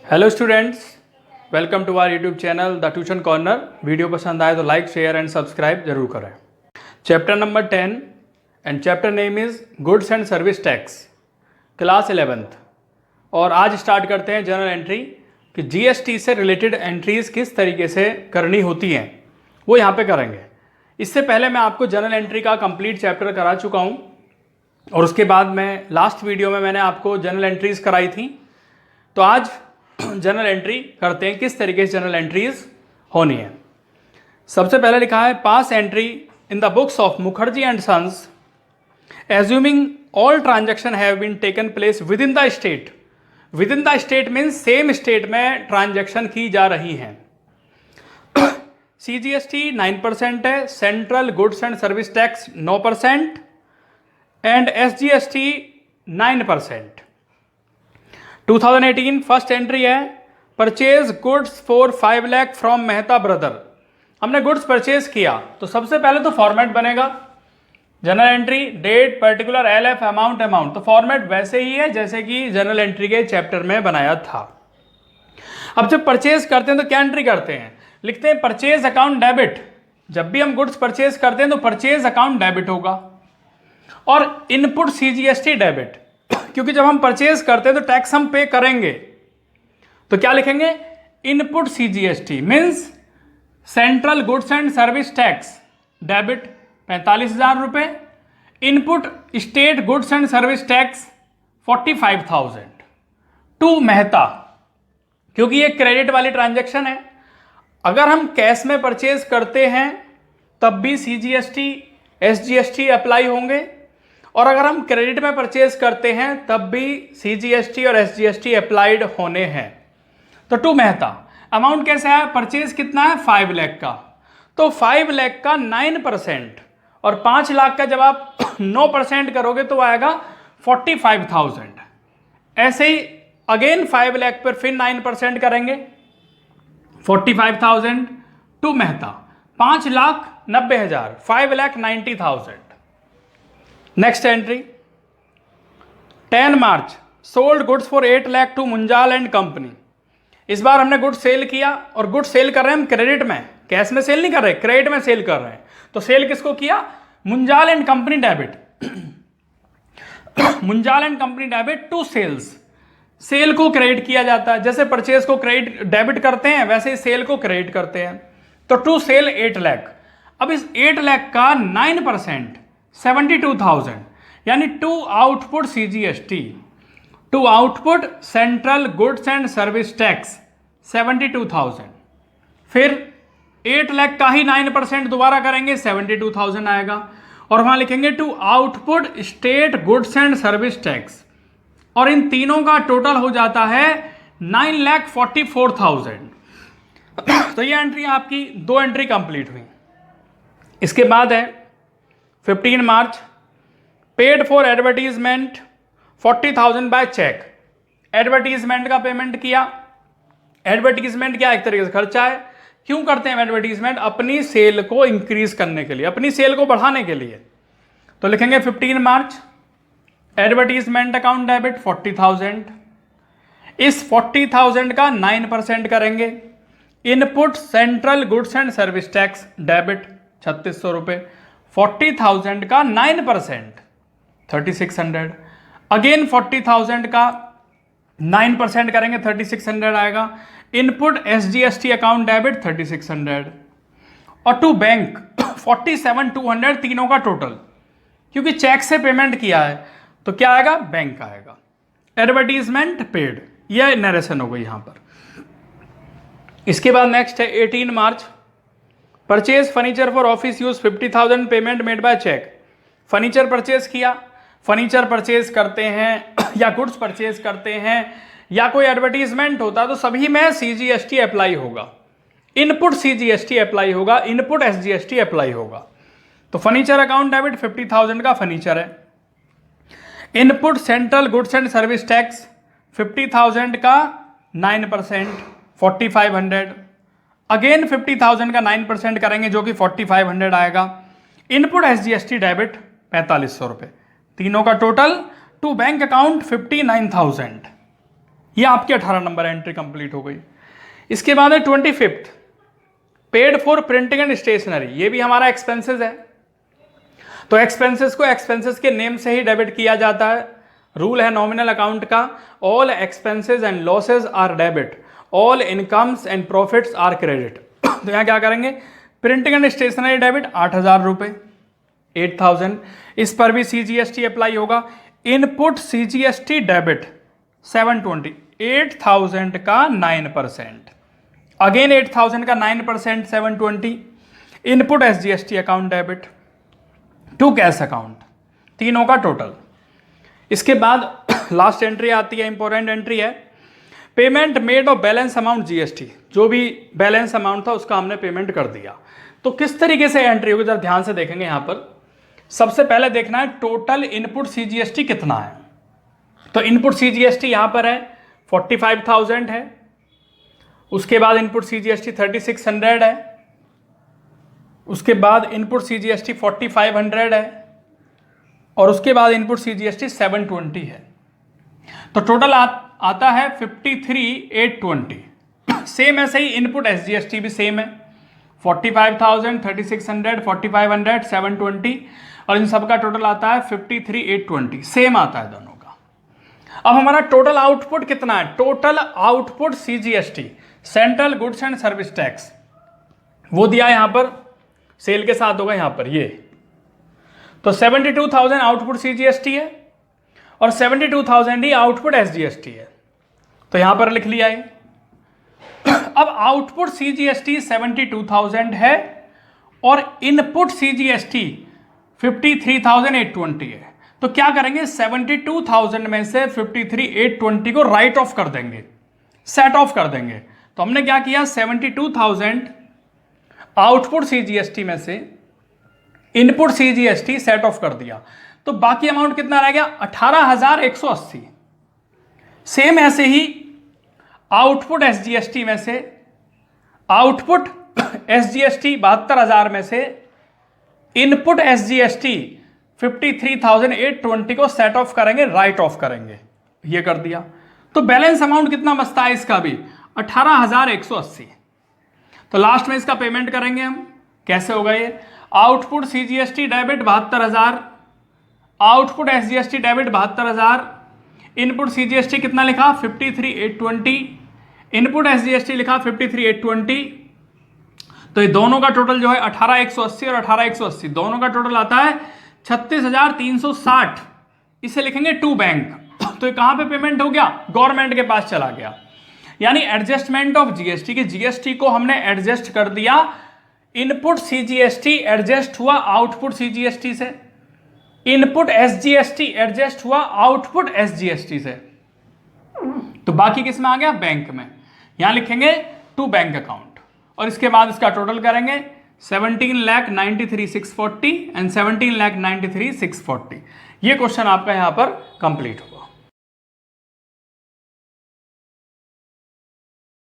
Hello students, welcome to our YouTube channel the tuition corner. Video पसंद आए तो like share and subscribe जरूर करें। Chapter number 10 and chapter name is goods and service tax, class 11th। और आज start करते हैं journal entry कि जीएसटी से रिलेटेड एंट्रीज़ किस तरीके से करनी होती हैं, वो यहाँ पे करेंगे। इससे पहले मैं आपको जनरल एंट्री का कंप्लीट चैप्टर करा चुका हूँ और उसके बाद मैं लास्ट वीडियो में मैंने आपको जनरल एंट्रीज़ कराई थी। तो आज जनरल एंट्री करते हैं किस तरीके से जनरल एंट्रीज होनी है। सबसे पहले लिखा है pass entry in the books of Mukherjee and sons assuming all transaction have been taken place within the state. Within the state means same state में ट्रांजैक्शन की जा रही हैं। CGST 9% है, central goods and service tax 9% and SGST 9%। 2018 first entry है purchase goods for 5 lakh from Mehta brother. हमने goods purchase किया तो सबसे पहले तो फॉर्मेट बनेगा journal entry date particular LF amount. तो फॉर्मेट वैसे ही है जैसे कि जनरल एंट्री के चैप्टर में बनाया था। अब जब परचेज करते हैं तो क्या एंट्री करते हैं, लिखते हैं परचेज अकाउंट डेबिट। जब भी हम गुड्स परचेज करते हैं तो परचेज अकाउंट डेबिट होगा और इनपुट CGST डेबिट, क्योंकि जब हम परचेज करते हैं तो टैक्स हम पे करेंगे। तो क्या लिखेंगे, input CGST means central goods and service tax debit 45,000 रुपये, input state goods and service tax 45,000 to Mehta, क्योंकि ये क्रेडिट वाली ट्रांजैक्शन है। अगर हम कैश में परचेज करते हैं तब भी CGST SGST अप्लाई होंगे और अगर हम क्रेडिट में परचेज करते हैं तब भी CGST और SGST अप्लाइड होने हैं। तो टू मेहता अमाउंट कैसे है, परचेज कितना है 5 लाख का, तो 5 लाख का 9% और 5 लाख का जब आप 9% करोगे तो आएगा 45,000। ऐसे ही अगेन 5 लाख पर फिर 9% करेंगे 45,000 to Mehta, 5,90,000 5,90,000। Next entry 10 March sold goods for 8 lakh to Munjal and company. इस बार हमने गुड्स सेल किया और गुड्स सेल कर रहे हैं हम क्रेडिट में, कैश में सेल नहीं कर रहे, क्रेडिट में सेल कर रहे हैं। तो सेल किसको किया, Munjal and company debit. Munjal and company debit to sales, sale को क्रेडिट किया जाता है। जैसे परचेज को क्रेडिट डेबिट करते हैं वैसे ही सेल को क्रेडिट करते हैं। तो टू सेल 8 लाख। अब इस 8 लाख का 9% 72,000 यानी to output CGST, to output central goods and service tax 72,000। फिर 8 लाख का ही 9% दोबारा करेंगे 72,000 आएगा और वहां लिखेंगे to output state goods and service tax और इन तीनों का टोटल हो जाता है 9,44,000। तो ये एंट्री आपकी 2 एंट्री कंप्लीट हुई। इसके बाद है 15 March paid for advertisement 40,000 by cheque. Advertisement का पेमेंट किया। एडवर्टीजमेंट क्या एक तरीके से खर्चा है। क्यों करते हैं एडवर्टीजमेंट, अपनी सेल को इंक्रीज करने के लिए, अपनी सेल को बढ़ाने के लिए। तो लिखेंगे 15 मार्च एडवर्टीजमेंट अकाउंट डेबिट 40,000। इस 40,000 का 9% करेंगे। Input central goods and service tax debit 3,600 रुपये। 40,000 का 9% 3,600। अगेन 40,000 का 9% करेंगे 3,600 आएगा। इनपुट SGST अकाउंट डेबिट 3,600 और टू बैंक 47,200 तीनों का टोटल, क्योंकि चेक से पेमेंट किया है तो क्या आएगा, बैंक आएगा। एडवर्टीजमेंट पेड, यह नरेशन हो गई यहां पर। इसके बाद नेक्स्ट है 18 March purchase furniture for office use 50,000 payment made by cheque. Furniture purchase किया, फर्नीचर परचेज करते हैं या गुड्स परचेज करते हैं या कोई एडवर्टीजमेंट होता है तो सभी में CGST अप्लाई होगा। इनपुट CGST अप्लाई होगा, इनपुट SGST अप्लाई होगा। तो फर्नीचर अकाउंट डेबिट 50,000 का फर्नीचर है। Input central goods and service tax 50,000 का 9% 4,500। अगेन 50,000 का 9% करेंगे जो कि 4,500 आएगा। इनपुट SGST डेबिट 4,500 रुपये, तीनों का टोटल टू बैंक अकाउंट 59,000। ये आपकी 18 नंबर एंट्री कंप्लीट हो गई। इसके बाद है 25th, paid for printing and stationery. ये भी हमारा एक्सपेंसेस है, तो एक्सपेंसेस को एक्सपेंसेस के नेम से ही डेबिट किया जाता है। रूल है नॉमिनल अकाउंट का, all expenses and losses are debit, all incomes and profits are credit. तो यहाँ क्या करेंगे, प्रिंटिंग एंड स्टेशनरी डेबिट 8,000 रुपये, 8,000। इस पर भी CGST अप्लाई होगा। इनपुट CGST डेबिट 720, 8,000 का 9%, अगेन 8,000 का 9%, 720। Input SGST account debit to cash account, तीनों का टोटल। इसके बाद लास्ट एंट्री आती है, इंपॉर्टेंट एंट्री है, payment made of balance amount GST। जो भी बैलेंस अमाउंट था उसका हमने पेमेंट कर दिया। तो किस तरीके से एंट्री होगी, जरा ध्यान से देखेंगे। यहाँ पर सबसे पहले देखना है टोटल इनपुट CGST कितना है। तो इनपुट CGST यहाँ पर है 45,000 है। उसके बाद इनपुट CGST 3,600 है। उसके बाद इनपुट CGST 4,500 है। और उसके बाद इनपुट CGST 720 है। तो टोटल आता है 53,820। सेम ऐसे ही इनपुट SGST भी सेम है, 45,000, 3,600, 4,500, 720, और इन सब का टोटल आता है 53,820। सेम आता है दोनों का। अब हमारा टोटल आउटपुट कितना है, total output CGST, central goods and service tax, वो दिया यहां पर, सेल के साथ होगा यहां पर ये। तो 72,000 आउटपुट CGST है और 72,000 ही आउटपुट SGST है। तो यहां पर लिख लिया है। अब आउटपुट CGST 72,000 है और इनपुट CGST 53,820 है। तो क्या करेंगे, 72,000 में से 53,820 को राइट ऑफ कर देंगे, सेट ऑफ कर देंगे। तो हमने क्या किया, 72,000 आउटपुट CGST में से इनपुट CGST सेट ऑफ कर दिया। तो बाकी अमाउंट कितना रह गया, 18,180। सेम ऐसे ही आउटपुट SGST में से आउटपुट SGST 72,000 में से इनपुट SGST 53,820 को सेट ऑफ करेंगे, राइट ऑफ करेंगे। ये कर दिया। तो बैलेंस अमाउंट कितना बचता है इसका भी, 18,180। तो लास्ट में इसका पेमेंट करेंगे हम। कैसे होगा ये, output CGST debit 72,000, output SGST debit 72,000, input CGST कितना लिखा 53,820, इनपुट SGST लिखा 53,820। तो ये दोनों का टोटल जो है 18,180 और 18,180 दोनों का टोटल आता है 36,360। इसे लिखेंगे टू बैंक। तो ये कहां पे पेमेंट हो गया, गवर्नमेंट के पास चला गया। यानी एडजस्टमेंट ऑफ GST की GST को हमने एडजस्ट कर दिया, इनपुट CGST एडजस्ट हुआ आउटपुट CGST से, इनपुट SGST एडजस्ट हुआ आउटपुट SGST से। तो बाकी किस में आ गया, बैंक में। यहां लिखेंगे टू बैंक अकाउंट और इसके बाद इसका टोटल करेंगे 17,93,640 एंड 17,93,640। ये क्वेश्चन आपका यहां पर कंप्लीट होगा।